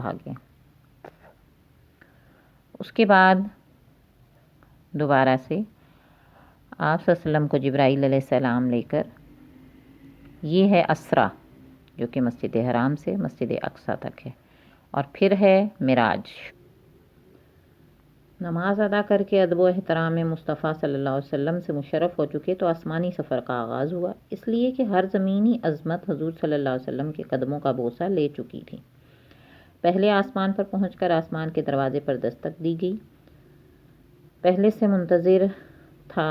بھاگیں۔ اس کے بعد دوبارہ سے آپ صلی اللہ علیہ وسلم کو جبرائیل علیہ السلام لے کر، یہ ہے اسرا جو کہ مسجد حرام سے مسجد اقصیٰ تک ہے، اور پھر ہے معراج۔ نماز ادا کر کے ادب و احترام مصطفیٰ صلی اللہ علیہ وسلم سے مشرف ہو چکے تو آسمانی سفر کا آغاز ہوا، اس لیے کہ ہر زمینی عظمت حضور صلی اللہ علیہ وسلم کے قدموں کا بوسہ لے چکی تھی۔ پہلے آسمان پر پہنچ کر آسمان کے دروازے پر دستک دی گئی۔ پہلے سے منتظر تھا،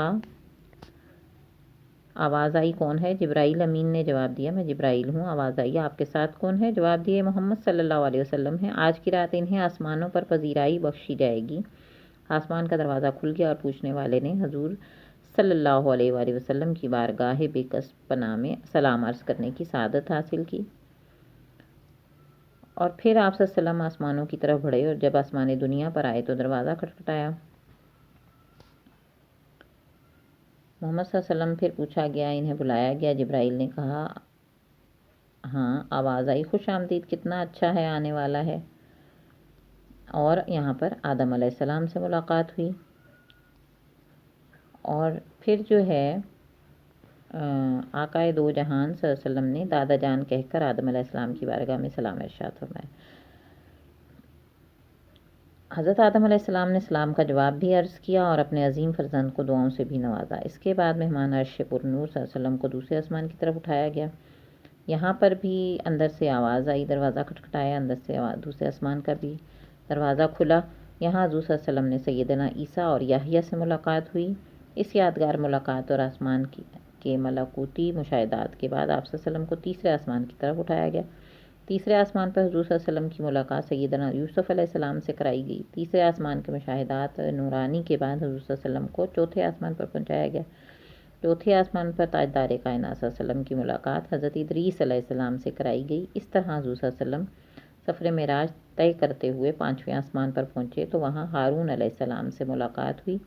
آواز آئی کون ہے؟ جبرائیل امین نے جواب دیا میں جبرائیل ہوں۔ آواز آئی آپ کے ساتھ کون ہے؟ جواب دیا محمد صلی اللہ علیہ وسلم ہے۔ آج کی رات انہیں آسمانوں پر پذیرائی بخشی جائے گی۔ آسمان کا دروازہ کھل گیا اور پوچھنے والے نے حضور صلی اللہ علیہ وآلہ وسلم کی بارگاہ بے کسب پناہ میں سلام عرض کرنے کی سعادت حاصل کی، اور پھر آپ صلی اللہ علیہ وسلم آسمانوں کی طرف بڑھے، اور جب آسمان دنیا پر آئے تو دروازہ کھٹکھٹایا۔ محمد صلی اللہ علیہ وسلم پھر پوچھا گیا، انہیں بلایا گیا۔ جبرائیل نے کہا ہاں۔ آواز آئی خوش آمدید، کتنا اچھا ہے آنے والا ہے، اور یہاں پر آدم علیہ السلام سے ملاقات ہوئی، اور پھر جو ہے آقائے دو جہان صلی اللہ علیہ وسلم نے دادا جان کہہ کر آدم علیہ السلام کی بارگاہ میں سلام ارشاد فرمایا۔ حضرت آدم علیہ السلام نے سلام کا جواب بھی عرض کیا اور اپنے عظیم فرزند کو دعاؤں سے بھی نوازا۔ اس کے بعد مہمان عرش پر نور صلی اللہ علیہ وسلم کو دوسرے آسمان کی طرف اٹھایا گیا۔ یہاں پر بھی اندر سے آواز آئی، دروازہ کھٹکھٹایا، اندر سے دوسرے آسمان کا بھی دروازہ کھلا۔ یہاں حضور صلی اللہ علیہ وسلم نے سیدنا عیسیٰ اور یحییٰ سے ملاقات ہوئی۔ اس یادگار ملاقات اور آسمان کے ملکوتی مشاہدات کے بعد آپ صلی اللہ علیہ وسلم کو تیسرے آسمان کی طرف اٹھایا گیا۔ تیسرے آسمان پر حضور صلی اللہ علیہ وسلم کی ملاقات سیدنا یوسف علیہ السلام سے کرائی گئی۔ تیسرے آسمان کے مشاہدات نورانی کے بعد حضور صلی اللہ علیہ وسلم کو چوتھے آسمان پر پہنچایا گیا۔ چوتھے آسمان پر تاجدار کائنات صلی اللہ علیہ وسلم کی ملاقات حضرت ادریس علیہ السلام سے کرائی گئی۔ اس طرح حضور صلی اللہ علیہ وسلم سفر معراج طے کرتے ہوئے پانچویں آسمان پر پہنچے تو وہاں ہارون علیہ السلام سے ملاقات ہوئی۔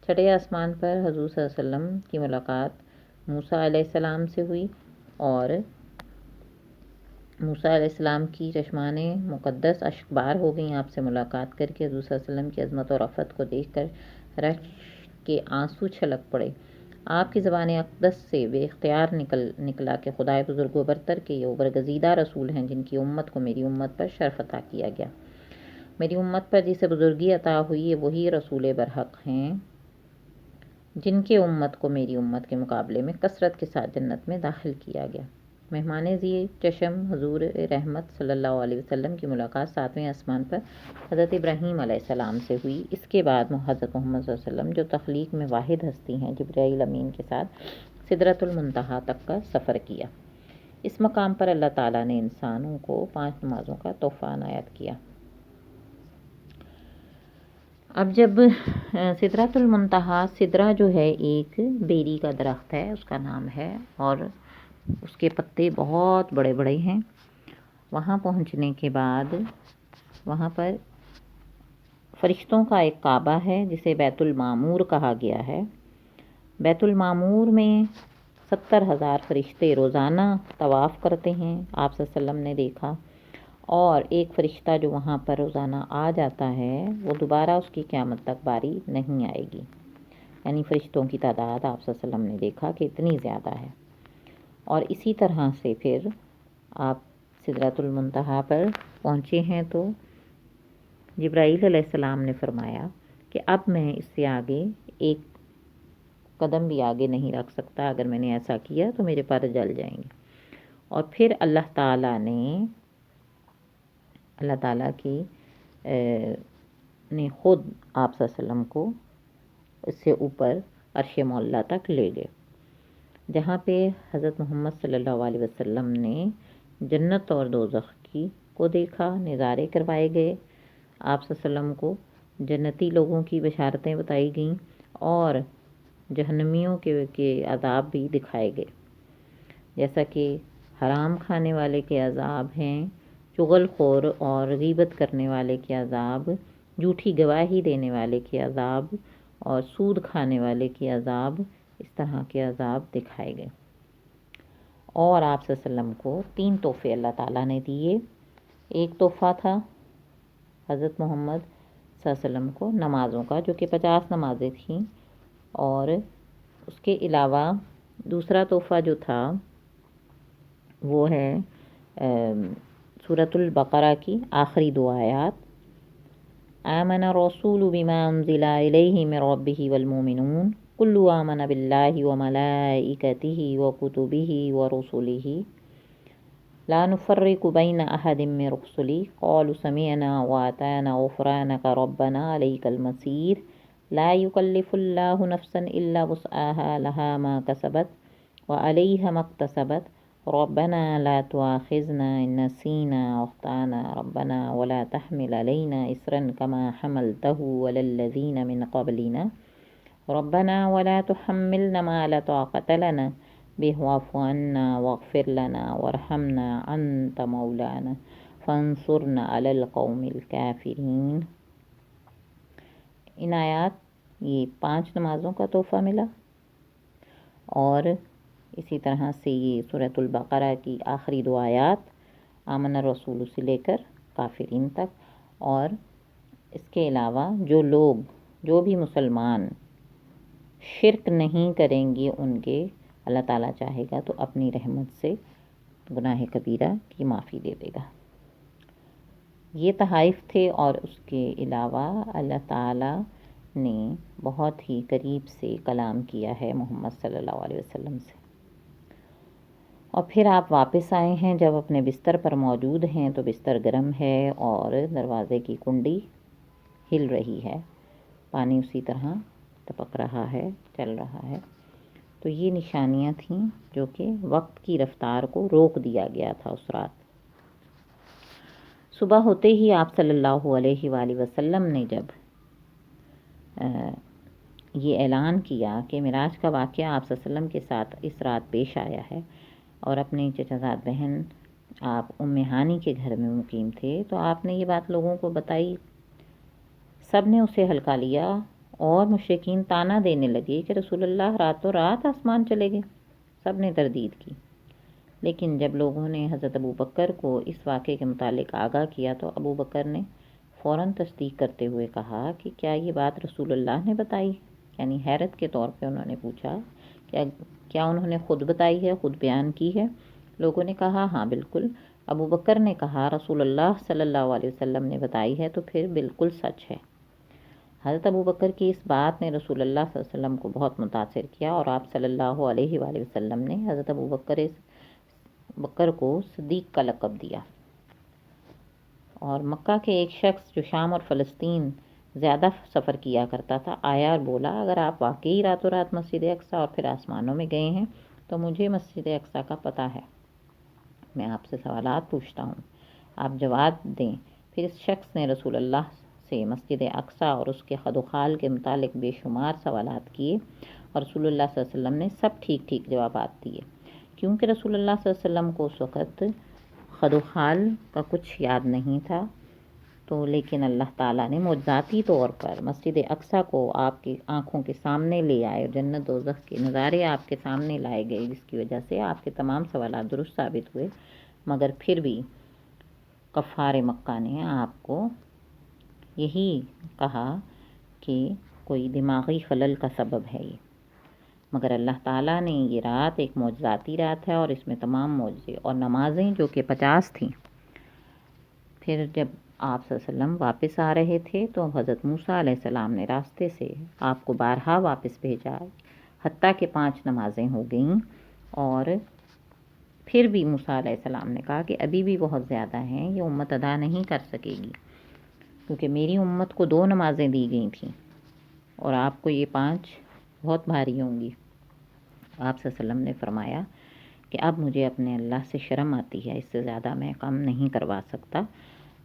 چھٹے آسمان پر حضور صلی اللہ علیہ وسلم کی ملاقات موسیٰ علیہ السلام سے ہوئی، اور موسیٰ علیہ السلام کی چشمان مقدس اشکبار ہو گئیں۔ آپ سے ملاقات کر کے حضور صلی اللہ علیہ وسلم کی عظمت اور رفعت کو دیکھ کر رشک کے آنسو چھلک پڑے۔ آپ کی زبان اقدس سے بے اختیار نکلا کہ خدائے بزرگ و برتر کے یہ برگزیدہ رسول ہیں جن کی امت کو میری امت پر شرف عطا کیا گیا۔ میری امت پر جسے بزرگی عطا ہوئی یہ وہی رسول برحق ہیں جن کے امت کو میری امت کے مقابلے میں کثرت کے ساتھ جنت میں داخل کیا گیا۔ مہمان زی چشم حضور رحمت صلی اللہ علیہ وسلم کی ملاقات ساتویں آسمان پر حضرت ابراہیم علیہ السلام سے ہوئی۔ اس کے بعد حضرت محمد صلی اللہ علیہ وسلم جو تخلیق میں واحد ہستی ہیں جبرائیل امین کے ساتھ سدرۃ المنتہا تک کا سفر کیا۔ اس مقام پر اللہ تعالیٰ نے انسانوں کو 5 نمازوں کا تحفہ عنایت کیا۔ اب جب سدرۃ المنتہا، سدرہ جو ہے ایک بیری کا درخت ہے، اس کا نام ہے، اور اس کے پتے بہت بڑے بڑے ہیں۔ وہاں پہنچنے کے بعد وہاں پر فرشتوں کا ایک کعبہ ہے جسے بیت المعمور کہا گیا ہے۔ بیت المعمور میں 70,000 فرشتے روزانہ طواف کرتے ہیں، آپ صلی اللہ علیہ وسلم نے دیکھا، اور ایک فرشتہ جو وہاں پر روزانہ آ جاتا ہے وہ دوبارہ اس کی قیامت تک باری نہیں آئے گی، یعنی فرشتوں کی تعداد آپ صلی اللہ علیہ وسلم نے دیکھا کہ اتنی زیادہ ہے۔ اور اسی طرح سے پھر آپ سدرۃ المنتہا پر پہنچے ہیں تو جبرائیل علیہ السلام نے فرمایا کہ اب میں اس سے آگے ایک قدم بھی آگے نہیں رکھ سکتا، اگر میں نے ایسا کیا تو میرے پر جل جائیں گے۔ اور پھر اللہ تعالیٰ نے خود آپ صلی اللہ علیہ وسلم کو اس سے اوپر عرش معلیٰ تک لے گئے، جہاں پہ حضرت محمد صلی اللہ علیہ وسلم نے جنت اور دوزخ کو دیکھا، نظارے کروائے گئے۔ آپ صلی اللہ علیہ وسلم کو جنتی لوگوں کی بشارتیں بتائی گئیں اور جہنمیوں کے عذاب بھی دکھائے گئے، جیسا کہ حرام کھانے والے کے عذاب ہیں، چغل خور اور غیبت کرنے والے کے عذاب، جھوٹی گواہی دینے والے کے عذاب، اور سود کھانے والے کے عذاب، اس طرح کے عذاب دکھائے گئے۔ اور آپ صلی اللہ علیہ وسلم کو 3 تحفے اللہ تعالیٰ نے دیے۔ ایک تحفہ تھا حضرت محمد صلی اللہ علیہ وسلم کو نمازوں کا، جو کہ 50 نمازیں تھیں، اور اس کے علاوہ دوسرا تحفہ جو تھا وہ ہے سورۃ البقرہ کی آخری 2 آیات، آمن الرسول بما انزل الیہ من ربہ والمؤمنون کل آمن باللہ وملائکتہ وکتبہ ورسلہ لا نفرق بین احد من رسلہ قالوا سمعنا واطعنا غفرانک ربنا الیک المصیر لا یکلف اللہ نفسا الا وسعها لها ما کسبت وعلیہا ما اکتسبت ربنا لا تؤاخذنا ان نسینا واخطأنا ربنا ولا تحمل علینا اصرا كما حملته على الذین من قبلنا ربنا ولا تحملنا ما لا طاقة لنا به واعف عنا واغفر لنا وارحمنا انت مولانا فانصرنا على القوم الكافرین۔ ان آیات یہ 5 نمازوں کا تحفہ ملا، اور اسی طرح سے یہ سورۃ البقرہ کی آخری 2 آیات آمن الرسول سے لے کر کافرین تک، اور اس کے علاوہ جو بھی مسلمان شرک نہیں کریں گے ان کے اللہ تعالیٰ چاہے گا تو اپنی رحمت سے گناہ کبیرہ کی معافی دے دے گا۔ یہ تحائف تھے، اور اس کے علاوہ اللہ تعالیٰ نے بہت ہی قریب سے کلام کیا ہے محمد صلی اللہ علیہ وسلم سے۔ اور پھر آپ واپس آئے ہیں، جب اپنے بستر پر موجود ہیں تو بستر گرم ہے اور دروازے کی کنڈی ہل رہی ہے، پانی اسی طرح ٹپک رہا ہے، چل رہا ہے۔ تو یہ نشانیاں تھیں جو کہ وقت کی رفتار کو روک دیا گیا تھا اس رات۔ صبح ہوتے ہی آپ صلی اللہ علیہ وآلہ وسلم نے جب یہ اعلان کیا کہ معراج کا واقعہ آپ صلی اللہ علیہ وسلم کے ساتھ اس رات پیش آیا ہے، اور اپنی چچا زاد بہن آپ ام ہانی کے گھر میں مقیم تھے، تو آپ نے یہ بات لوگوں کو بتائی۔ سب نے اسے ہلکا لیا، اور مشرکین طعنہ دینے لگے کہ رسول اللہ راتوں رات آسمان چلے گئے۔ سب نے تردید کی، لیکن جب لوگوں نے حضرت ابو بکر کو اس واقعے کے متعلق آگاہ کیا تو ابو بکر نے فوراً تصدیق کرتے ہوئے کہا کہ کیا یہ بات رسول اللہ نے بتائی؟ یعنی حیرت کے طور پہ انہوں نے پوچھا کیا انہوں نے خود بتائی ہے، خود بیان کی ہے؟ لوگوں نے کہا ہاں بالکل۔ ابو بکر نے کہا رسول اللہ صلی اللہ علیہ وسلم نے بتائی ہے تو پھر بالکل سچ ہے۔ حضرت ابو بکر کی اس بات نے رسول اللہ صلی اللہ علیہ وسلم کو بہت متاثر کیا، اور آپ صلی اللہ علیہ وآلہ وسلم نے حضرت ابو بکر کو صدیق کا لقب دیا۔ اور مکہ کے ایک شخص جو شام اور فلسطین زیادہ سفر کیا کرتا تھا آیا اور بولا اگر آپ واقعی راتوں رات مسجد اقصیٰ اور پھر آسمانوں میں گئے ہیں تو مجھے مسجد اقصیٰ کا پتہ ہے، میں آپ سے سوالات پوچھتا ہوں، آپ جواب دیں۔ پھر اس شخص نے رسول اللہ سے مسجد اقصیٰ اور اس کے خد و خال کے متعلق بے شمار سوالات کیے، اور رسول اللہ صلی اللہ علیہ وسلم نے سب ٹھیک ٹھیک جوابات دیے، کیونکہ رسول اللہ صلی اللہ علیہ وسلم کو اس وقت خد و خال کا کچھ یاد نہیں تھا۔ تو لیکن اللہ تعالیٰ نے معجزاتی طور پر مسجد اقصیٰ کو آپ کی آنکھوں کے سامنے لے آئے، اور جنت دوزخ کے نظارے آپ کے سامنے لائے گئے، جس کی وجہ سے آپ کے تمام سوالات درست ثابت ہوئے، مگر پھر بھی کفار مکہ نے آپ کو یہی کہا کہ کوئی دماغی خلل کا سبب ہے یہ، مگر اللہ تعالیٰ نے یہ رات ایک معجزاتی رات ہے، اور اس میں تمام معجزے اور نمازیں جو کہ 50 تھیں۔ پھر جب آپ صلی اللہ علیہ وسلم واپس آ رہے تھے تو حضرت موسیٰ علیہ السلام نے راستے سے آپ کو بارہا واپس بھیجا، حتیٰ کہ 5 نمازیں ہو گئیں، اور پھر بھی موسیٰ علیہ السلام نے کہا کہ ابھی بھی بہت زیادہ ہیں، یہ امت ادا نہیں کر سکے گی، کیونکہ میری امت کو 2 نمازیں دی گئی تھیں اور آپ کو یہ 5 بہت بھاری ہوں گی۔ آپ صلی اللہ علیہ وسلم نے فرمایا کہ اب مجھے اپنے اللہ سے شرم آتی ہے، اس سے زیادہ میں کم نہیں کروا سکتا۔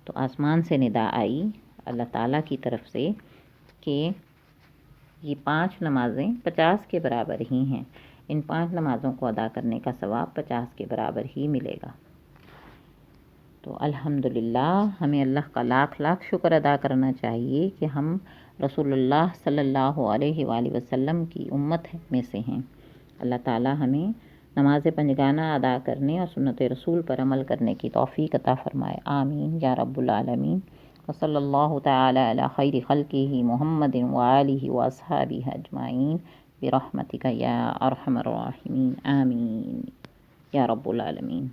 تو آسمان سے ندا آئی اللہ تعالیٰ کی طرف سے کہ یہ 5 نمازیں 50 کے برابر ہی ہیں، ان 5 نمازوں کو ادا کرنے کا ثواب 50 کے برابر ہی ملے گا۔ تو الحمدللہ ہمیں اللہ کا لاکھ لاکھ شکر ادا کرنا چاہیے کہ ہم رسول اللہ صلی اللہ علیہ وآلہ وسلم کی امت میں سے ہیں۔ اللہ تعالیٰ ہمیں نماز پنجگانہ ادا کرنے اور سنت رسول پر عمل کرنے کی توفیق عطا فرمائے، آمین یا رب العالمین۔ وصلی اللہ تعالی علی خیر خلقہ محمد وآلہ واصحابہ اجمعین برحمتک یا ارحم الراحمین، آمین یا رب العالمین۔